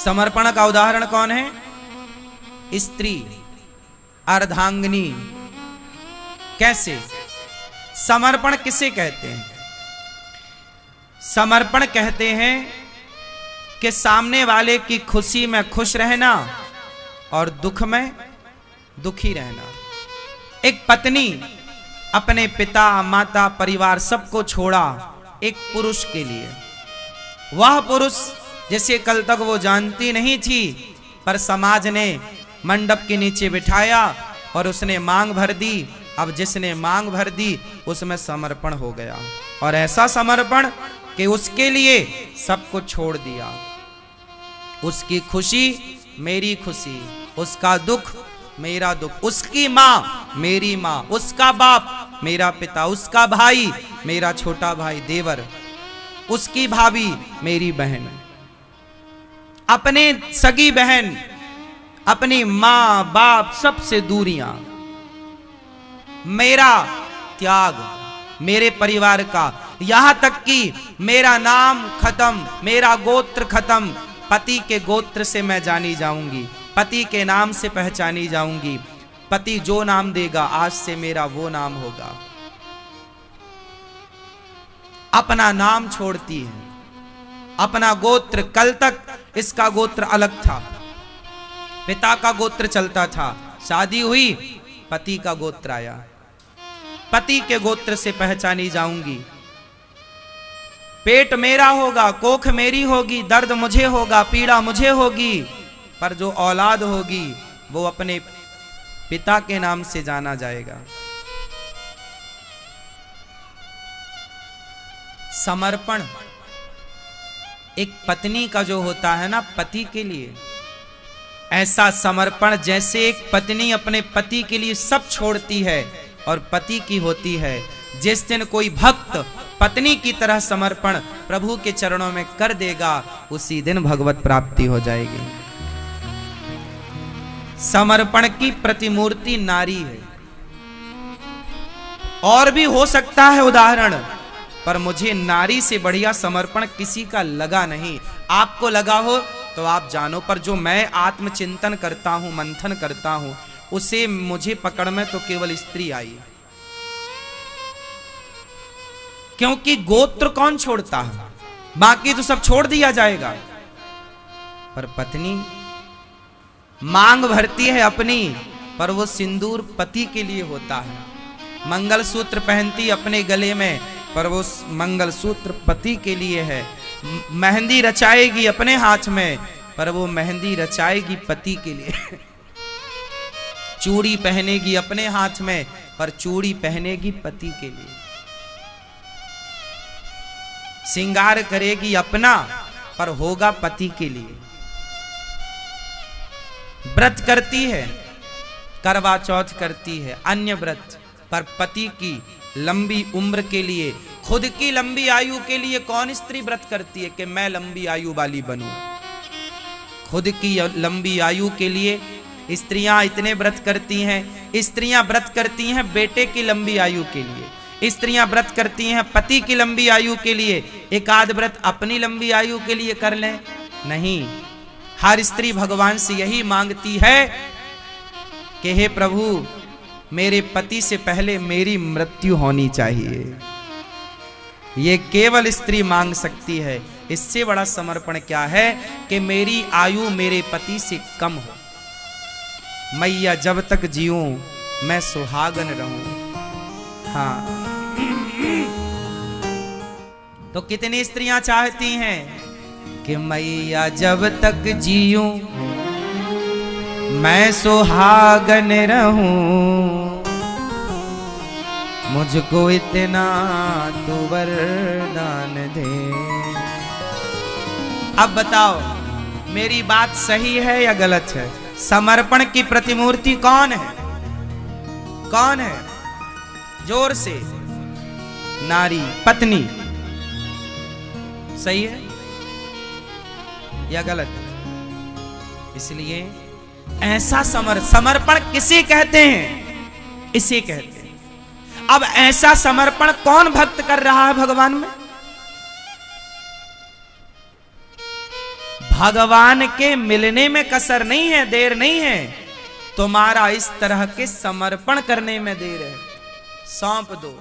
समर्पण का उदाहरण कौन है? स्त्री, अर्धांगिनी। कैसे? समर्पण किसे कहते हैं? समर्पण कहते हैं कि सामने वाले की खुशी में खुश रहना और दुख में दुखी रहना। एक पत्नी अपने पिता, माता, परिवार सबको छोड़ा एक पुरुष के लिए। वह पुरुष जिसे कल तक वो जानती नहीं थी, पर समाज ने मंडप के नीचे बिठाया और उसने मांग भर दी। अब जिसने मांग भर दी उसमें समर्पण हो गया, और ऐसा समर्पण कि उसके लिए सब कुछ छोड़ दिया। उसकी खुशी मेरी खुशी, उसका दुख मेरा दुख, उसकी माँ मेरी माँ, उसका बाप मेरा पिता, उसका भाई मेरा छोटा भाई देवर, उसकी भाभी मेरी बहन, अपने सगी बहन, अपनी माँ बाप सबसे दूरियां, मेरा त्याग मेरे परिवार का, यहां तक कि मेरा नाम खत्म, मेरा गोत्र खत्म। पति के गोत्र से मैं जानी जाऊंगी, पति के नाम से पहचानी जाऊंगी। पति जो नाम देगा आज से मेरा वो नाम होगा। अपना नाम छोड़ती है, अपना गोत्र। कल तक इसका गोत्र अलग था, पिता का गोत्र चलता था। शादी हुई, पति का गोत्र आया, पति के गोत्र से पहचानी जाऊंगी। पेट मेरा होगा, कोख मेरी होगी, दर्द मुझे होगा, पीड़ा मुझे होगी, पर जो औलाद होगी वो अपने पिता के नाम से जाना जाएगा। समर्पण एक पत्नी का जो होता है ना पति के लिए, ऐसा समर्पण जैसे एक पत्नी अपने पति के लिए सब छोड़ती है और पति की होती है। जिस दिन कोई भक्त पत्नी की तरह समर्पण प्रभु के चरणों में कर देगा, उसी दिन भगवत प्राप्ति हो जाएगी। समर्पण की प्रतिमूर्ति नारी है। और भी हो सकता है उदाहरण, पर मुझे नारी से बढ़िया समर्पण किसी का लगा नहीं। आपको लगा हो तो आप जानो, पर जो मैं आत्मचिंतन करता हूं, मंथन करता हूं, उसे मुझे पकड़ में तो केवल स्त्री आई। क्योंकि गोत्र कौन छोड़ता है, बाकी तो सब छोड़ दिया जाएगा, पर पत्नी मांग भरती है अपनी, पर वो सिंदूर पति के लिए होता है। मंगलसूत्र पहनती अपने गले में, पर वो मंगलसूत्र पति के लिए है। मेहंदी रचाएगी अपने हाथ में, पर वो मेहंदी रचाएगी पति के लिए। चूड़ी पहनेगी अपने हाथ में, पर चूड़ी पहनेगी पति के लिए। श्रृंगार करेगी अपना, पर होगा पति के लिए। व्रत करती है, करवा चौथ करती है, अन्य व्रत, पर पति की लंबी उम्र के लिए, खुद की लंबी आयु के लिए कौन स्त्री व्रत करती है कि मैं लंबी आयु वाली बनूं? खुद की लंबी आयु के लिए स्त्रियां इतने व्रत करती हैं। स्त्रियां व्रत करती हैं बेटे की लंबी आयु के लिए, स्त्रियां व्रत करती हैं पति की लंबी आयु के लिए। एक आध व्रत अपनी लंबी आयु के लिए कर लें? नहीं, हर स्त्री भगवान से यही मांगती है कि हे प्रभु, मेरे पति से पहले मेरी मृत्यु होनी चाहिए। ये केवल स्त्री मांग सकती है। इससे बड़ा समर्पण क्या है कि मेरी आयु मेरे पति से कम हो। मैया जब तक जीऊं मैं सुहागन रहूं। हाँ, तो कितनी स्त्रियां चाहती हैं कि मैया जब तक जीऊं मैं सुहागन रहूं, मुझको इतना तू वरदान दे। अब बताओ मेरी बात सही है या गलत है? समर्पण की प्रतिमूर्ति कौन है? कौन है? जोर से। नारी, पत्नी। सही है या गलत? इसलिए ऐसा समर्पण किसे कहते हैं? इसे कहते हैं। अब ऐसा समर्पण कौन भक्त कर रहा है भगवान में? भगवान के मिलने में कसर नहीं है, देर नहीं है, तुम्हारा इस तरह के समर्पण करने में देर है। सौंप दो।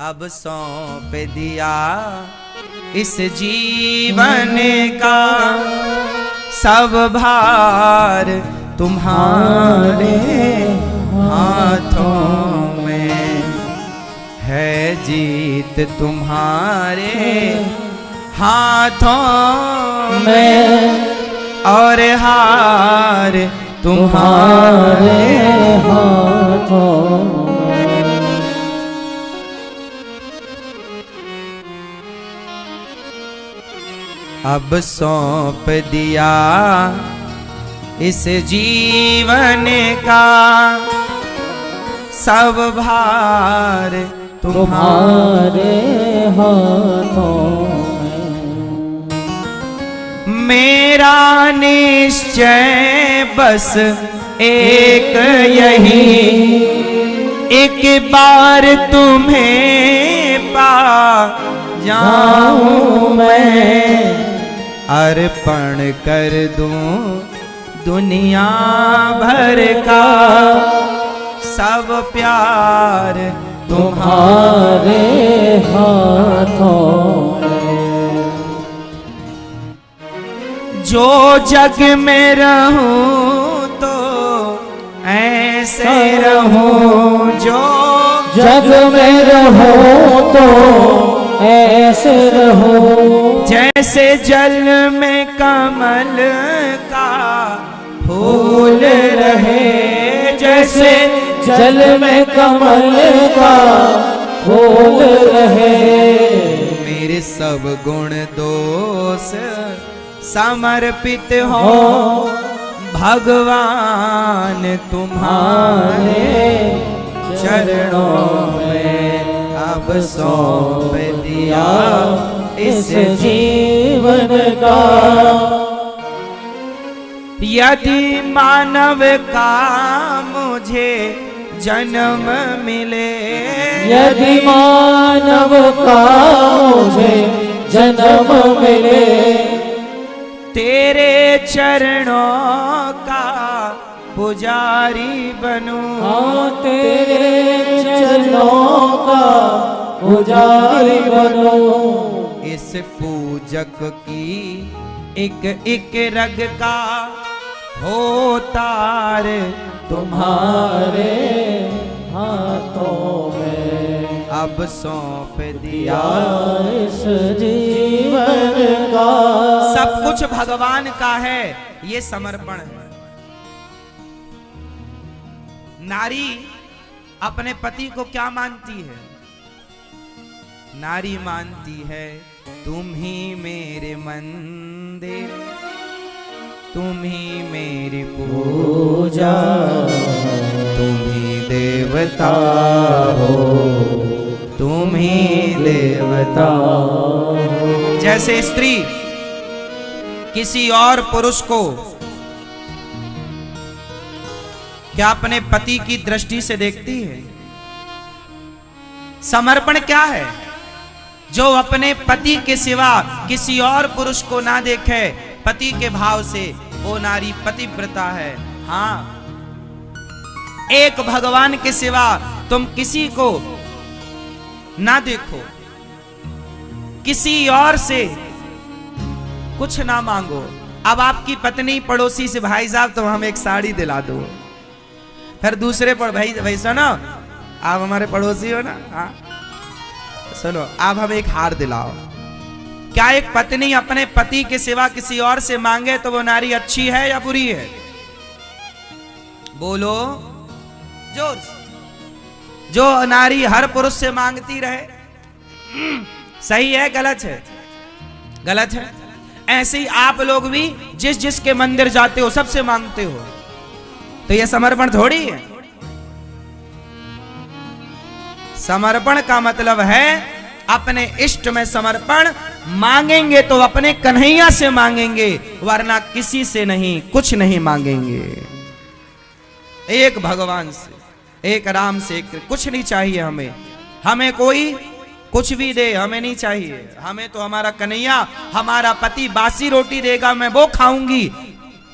अब सौंप दिया इस जीवन का सब भार तुम्हारे हाथों में है, जीत तुम्हारे हाथों में और हार तुम्हारे हाथों में। अब सौंप दिया इस जीवन का सब भार तुम्हारे हाथों में। मेरा निश्चय बस एक यही, एक बार तुम्हें पा जाऊं मैं, अर्पण कर दूं दुनिया भर का सब प्यार तुम्हारे हाथों में। जो जग में रहूं तो ऐसे रहूं, जो जग में रहूं तो ऐसे रहूं, जैसे जल में कमल का फूल रहे, जैसे जल में कमल का फूल रहे। मेरे सब गुण दोष समर्पित हो भगवान तुम्हारे चरणों में। अब सौंप दिया इस जीवन का, यदि मानव का मुझे जन्म मिले, यदि मानव का मुझे जन्म मिले, तेरे चरणों का पुजारी बनूं, हाँ तेरे चरणों का पुजारी बनूं। इस पूजक की एक एक रग का हो तार तुम्हारे हाथों में। अब सौंप दिया इस जीवन का, सब कुछ भगवान का है, ये समर्पण है। नारी अपने पति को क्या मानती है? नारी मानती है तुम ही मेरे मंदिर, तुम ही मेरी पूजा, तुम ही देवता हो, तुम ही देवता हो। जैसे स्त्री किसी और पुरुष को क्या अपने पति की दृष्टि से देखती है? समर्पण क्या है? जो अपने पति के सिवा किसी और पुरुष को ना देखे पति के भाव से, वो नारी पतिव्रता है। हाँ, एक भगवान के सिवा तुम किसी को ना देखो, किसी और से कुछ ना मांगो। अब आपकी पत्नी पड़ोसी से, भाई साहब तुम हमें एक साड़ी दिला दो, फिर दूसरे पर भाई सुनो आप हमारे पड़ोसी हो ना, हाँ सुनो आप हमें एक हार दिलाओ। क्या एक पत्नी अपने पति के सिवा किसी और से मांगे तो वो नारी अच्छी है या बुरी है? बोलो जोर से। जो नारी हर पुरुष से मांगती रहे, सही है गलत है? गलत है। ऐसे ही आप लोग भी जिस जिसके मंदिर जाते हो सबसे मांगते हो, तो यह समर्पण थोड़ी है। समर्पण का मतलब है अपने इष्ट में समर्पण। मांगेंगे तो अपने कन्हैया से मांगेंगे, वरना किसी से नहीं, कुछ नहीं मांगेंगे। एक भगवान से, एक राम से, एक कुछ नहीं चाहिए हमें। हमें कुछ भी दे, हमें नहीं चाहिए। हमें तो हमारा कन्हैया, हमारा पति बासी रोटी देगा, मैं वो खाऊंगी,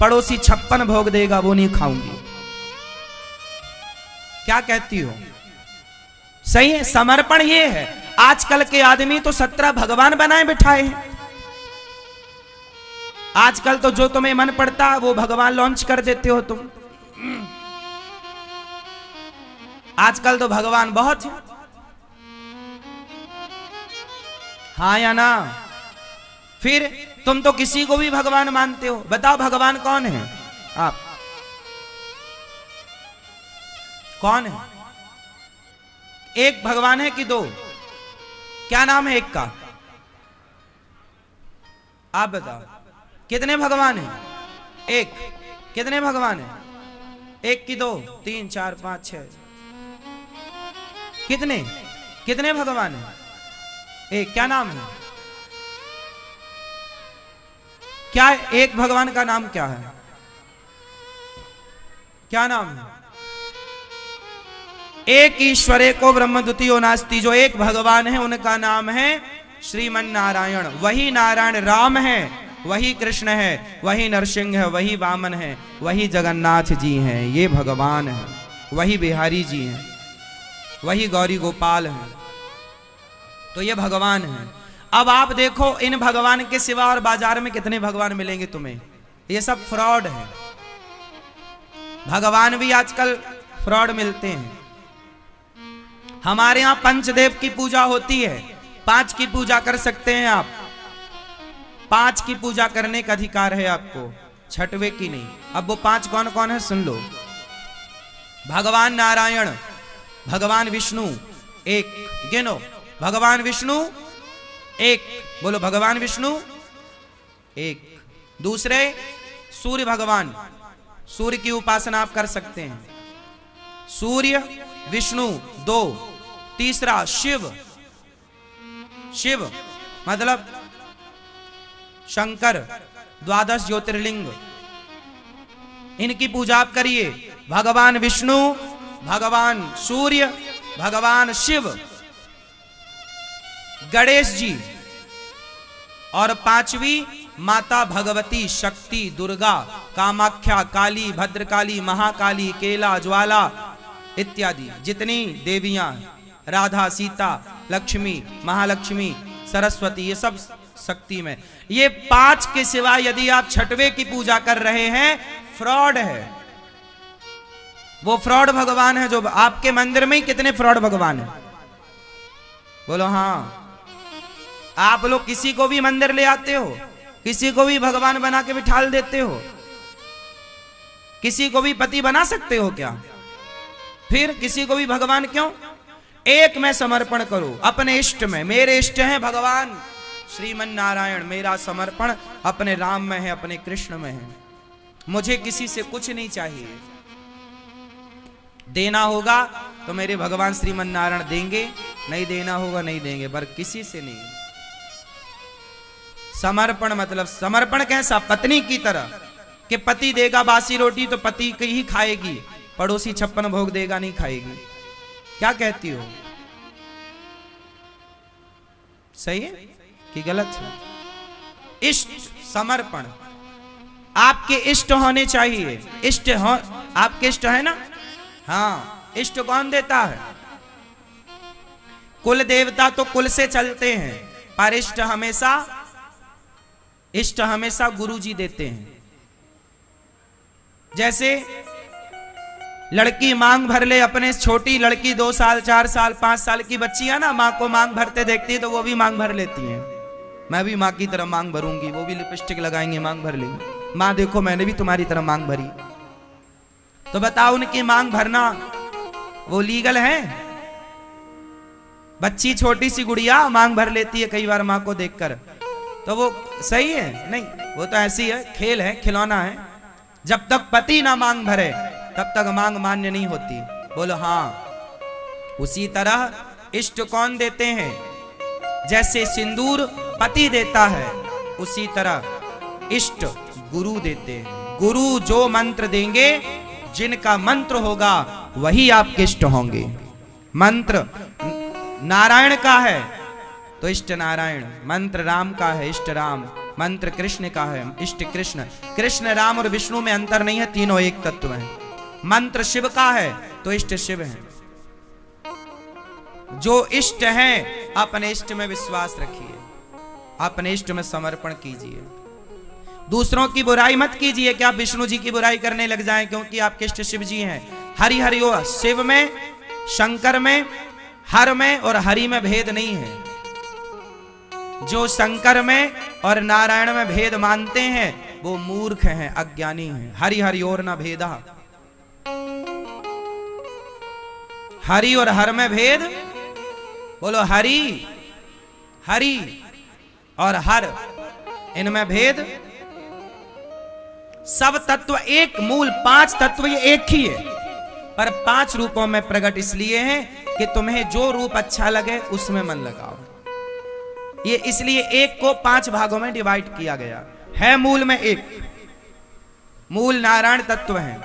पड़ोसी 56 भोग देगा, वो नहीं खाऊंगी। क्या कहती हो? सही है, समर्पण ये है। आजकल के आदमी तो 17 भगवान बनाए बिठाए हैं। आजकल तो जो तुम्हें मन पड़ता है वो भगवान लॉन्च कर देते हो तुम। आजकल तो भगवान बहुत है, हाँ या ना? फिर तुम तो किसी को भी भगवान मानते हो। बताओ भगवान कौन है? आप कौन है? एक भगवान है कि दो? क्या नाम है एक का? आप बताओ, कितने भगवान हैं? एक। कितने भगवान हैं? एक की दो, 3 4 5 6? कितने कितने भगवान हैं? एक। क्या नाम है? क्या एक भगवान का नाम क्या है? क्या नाम है? एक ईश्वरे को ब्रह्म द्वितीयो नास्ति। जो एक भगवान है उनका नाम है श्रीमन नारायण। वही नारायण राम है, वही कृष्ण है, वही नरसिंह है, वही वामन है, वही जगन्नाथ जी हैं। ये भगवान है। वही बिहारी जी हैं, वही गौरी गोपाल हैं। तो ये भगवान है। अब आप देखो, इन भगवान के सिवा और बाजार में कितने भगवान मिलेंगे तुम्हें? ये सब फ्रॉड है। भगवान भी आजकल फ्रॉड मिलते हैं। हमारे यहां पंचदेव की पूजा होती है। 5 की पूजा कर सकते हैं आप। 5 की पूजा करने का अधिकार है आपको, 6वें की नहीं। अब वो 5 कौन कौन है सुन लो। भगवान नारायण, भगवान विष्णु एक, गिनो। भगवान विष्णु एक, बोलो भगवान विष्णु एक। दूसरे सूर्य भगवान, सूर्य की उपासना आप कर सकते हैं। सूर्य विष्णु 2। तीसरा शिव, शिव मतलब शंकर, 12 ज्योतिर्लिंग, इनकी पूजा आप करिए। भगवान विष्णु, भगवान सूर्य, भगवान शिव, गणेश जी, और 5वीं माता भगवती शक्ति, दुर्गा, कामाख्या, काली, भद्रकाली, महाकाली, केला, ज्वाला इत्यादि जितनी देवियां, राधा, सीता, लक्ष्मी, महालक्ष्मी, सरस्वती, ये सब शक्ति में। ये 5 के सिवा यदि आप 6वें की पूजा कर रहे हैं, फ्रॉड है। वो फ्रॉड भगवान है। जो आपके मंदिर में ही कितने फ्रॉड भगवान है? बोलो हाँ। आप लोग किसी को भी मंदिर ले आते हो, किसी को भी भगवान बना के बिठाल देते हो। किसी को भी पति बना सकते हो क्या? फिर किसी को भी भगवान क्यों? एक में समर्पण करो अपने इष्ट में। मेरे इष्ट हैं भगवान श्रीमन नारायण। मेरा समर्पण अपने राम में है, अपने कृष्ण में है। मुझे किसी से कुछ नहीं चाहिए। देना होगा तो मेरे भगवान श्रीमन नारायण देंगे, नहीं देना होगा नहीं देंगे, पर किसी से नहीं। समर्पण मतलब समर्पण कैसा? पत्नी की तरह कि पति देगा बासी रोटी तो पति की ही खाएगी, पड़ोसी 56 भोग देगा नहीं खाएगी। क्या कहती हो? सही है कि गलत है? इष्ट समर्पण आपके इष्ट होने चाहिए। इष्ट हो, आपके इष्ट है ना? हाँ। इष्ट कौन देता है? कुल देवता तो कुल से चलते हैं, पर इष्ट हमेशा गुरु जी देते हैं। जैसे लड़की मांग भर ले, अपने छोटी लड़की 2 साल 4 साल 5 साल की बच्ची है ना, माँ को मांग भरते देखती है तो वो भी मांग भर लेती है। मैं भी माँ की तरह मांग भरूंगी, वो भी लिपस्टिक लगाएंगे, मांग भर लेंगे। माँ देखो मैंने भी तुम्हारी तरह मांग भरी। तो बताओ उनकी मांग भरना वो लीगल है? बच्ची छोटी सी गुड़िया मांग भर लेती है कई बार माँ को देखकर, तो वो सही है? नहीं, वो तो ऐसी है, खेल है, खिलौना है। जब तक पति ना मांग भरे तब तक मांग मान्य नहीं होती। बोलो हाँ। उसी तरह इष्ट कौन देते हैं? जैसे सिंदूर पति देता है, उसी तरह इष्ट गुरु देते हैं। गुरु जो मंत्र देंगे, जिनका मंत्र होगा वही आपके इष्ट होंगे। मंत्र नारायण का है तो इष्ट नारायण। मंत्र राम का है, इष्ट राम। मंत्र कृष्ण का है, इष्ट कृष्ण। कृष्ण, राम और विष्णु में अंतर नहीं है, तीनों एक तत्व हैं। मंत्र शिव का है तो इष्ट शिव है। जो इष्ट हैं अपने इष्ट में विश्वास रखिए, अपने इष्ट में समर्पण कीजिए। दूसरों की बुराई मत कीजिए कि आप विष्णु जी की बुराई करने लग जाएं, क्योंकि आपके इष्ट शिव जी हैं। हरि हरि ओ, शिव में, शंकर में, हर में और हरि में भेद नहीं है। जो शंकर में और नारायण में भेद मानते हैं वो मूर्ख हैं, अज्ञानी हैं। हरि हरि और न भेदा, हरि और हर में भेद। बोलो हरि, हरि और हर, इनमें भेद। सब तत्व एक, मूल 5 तत्व ये एक ही है, पर 5 रूपों में प्रकट इसलिए है कि तुम्हें जो रूप अच्छा लगे उसमें मन लगाओ। ये इसलिए एक को 5 भागों में डिवाइड किया गया है। मूल में एक, मूल नारायण तत्व है।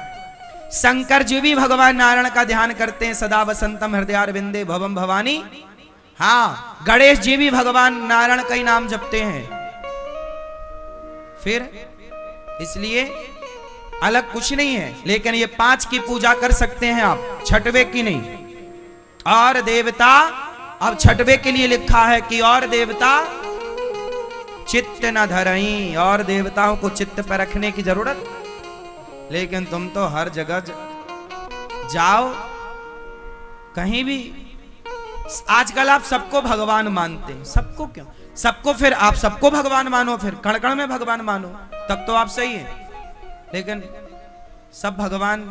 शंकर जी भी भगवान नारायण का ध्यान करते हैं, सदा वसंतम हृदयारविंदे भवम भवानी। हाँ, गणेश जी भी भगवान नारायण का ही नाम जपते हैं। फिर इसलिए अलग कुछ नहीं है, लेकिन ये 5 की पूजा कर सकते हैं आप, छठवे की नहीं। और देवता, अब छठवे के लिए लिखा है कि और देवता चित्त न धरई, और देवताओं को चित्त पर रखने की जरूरत। लेकिन तुम तो हर जगह जाओ, कहीं भी आजकल आप सबको भगवान मानते हैं। सबको क्यों? सबको, फिर आप सबको भगवान मानो, फिर कण कण में भगवान मानो, तब तो आप सही हैं। लेकिन सब भगवान,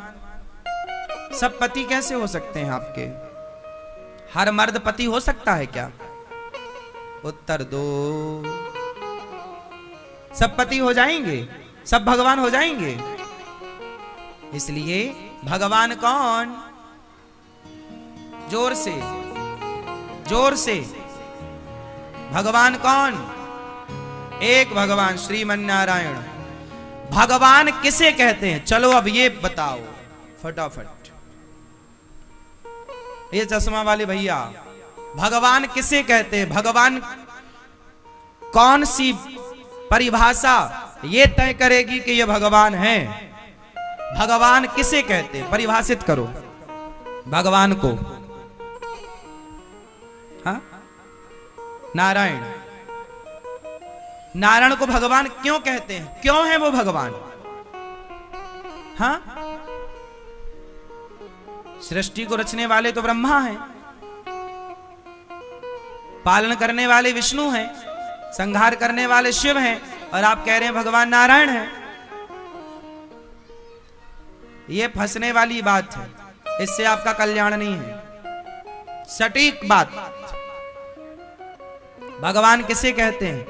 सब पति कैसे हो सकते हैं आपके? हर मर्द पति हो सकता है क्या? उत्तर दो। सब पति हो जाएंगे? सब भगवान हो जाएंगे? इसलिए भगवान कौन? जोर से, जोर से। भगवान कौन? एक भगवान श्रीमन्नारायण। भगवान किसे कहते हैं? चलो अब ये बताओ फटाफट। ये चश्मा वाले भैया, भगवान किसे कहते हैं? भगवान कौन सी परिभाषा ये तय करेगी कि ये भगवान है? भगवान किसे कहते हैं? परिभाषित करो भगवान को। हाँ, नारायण। नारायण को भगवान क्यों कहते हैं? क्यों है वो भगवान? हाँ, सृष्टि को रचने वाले तो ब्रह्मा हैं, पालन करने वाले विष्णु हैं, संहार करने वाले शिव हैं, और आप कह रहे हैं भगवान नारायण हैं। ये फंसने वाली बात है, इससे आपका कल्याण नहीं है। सटीक बात, भगवान किसे कहते हैं?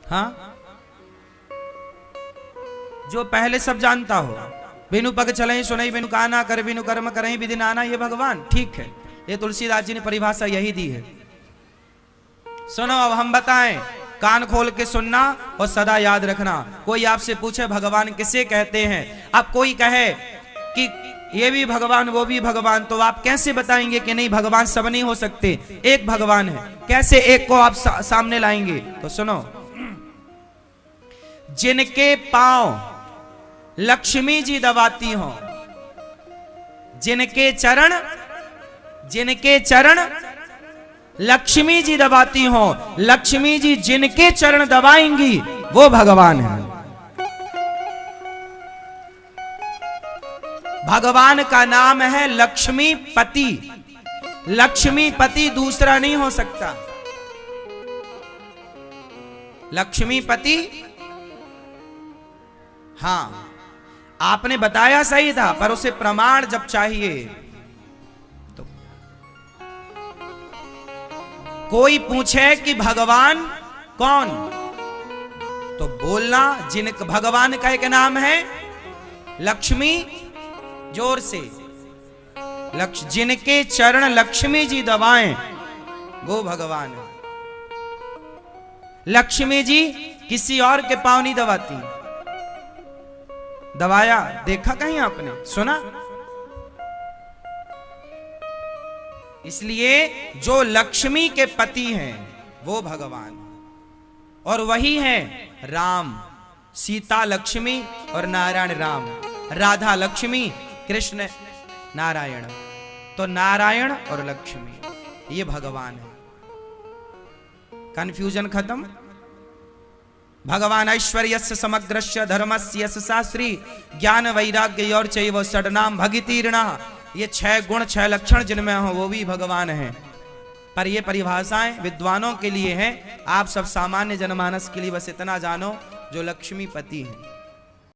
हाँ, जो पहले सब जानता हो। बिनु पग चले सुनई, बिनु काना कर, बिनु कर्म करई विधि नाना, ये भगवान। ठीक है, ये तुलसीदास जी ने परिभाषा यही दी है। सुनो, अब हम बताएं, कान खोल के सुनना और सदा याद रखना। कोई आपसे पूछे भगवान किसे कहते हैं, अब कोई कहे कि ये भी भगवान वो भी भगवान, तो आप कैसे बताएंगे कि नहीं भगवान सब नहीं हो सकते, एक भगवान है? कैसे एक को आप सामने लाएंगे? तो सुनो, जिनके पांव लक्ष्मी जी दबाती हो, जिनके चरण लक्ष्मी जी दबाती हो, लक्ष्मी जी जिनके चरण दबाएंगी वो भगवान है। भगवान का नाम है लक्ष्मीपति। लक्ष्मीपति दूसरा नहीं हो सकता। लक्ष्मीपति, हाँ, आपने बताया सही था, पर उसे प्रमाण जब चाहिए तो कोई पूछे कि भगवान कौन, तो बोलना जिन भगवान का एक नाम है लक्ष्मी, जोर से, जिनके चरण लक्ष्मी जी दबाएं वो भगवान है। लक्ष्मी जी किसी और के पांव नहीं दबाती। दबाया देखा कहीं आपने? सुना? इसलिए जो लक्ष्मी के पति हैं वो भगवान, और वही है राम। सीता लक्ष्मी और नारायण राम, राधा लक्ष्मी, कृष्ण नारायण। तो नारायण और लक्ष्मी ये भगवान है। कंफ्यूजन खत्म। भगवान ऐश्वर्यस्य समग्रस्य धर्मस्य यशसा श्री ज्ञान वैराग्य और चैव षड्नाम भगितीर्णा। ये 6 गुण 6 लक्षण जिनमें हो वो भी भगवान हैं। पर ये परिभाषाएं विद्वानों के लिए हैं, आप सब सामान्य जनमानस के लिए बस इतना जानो जो लक्ष्मीपति हैं।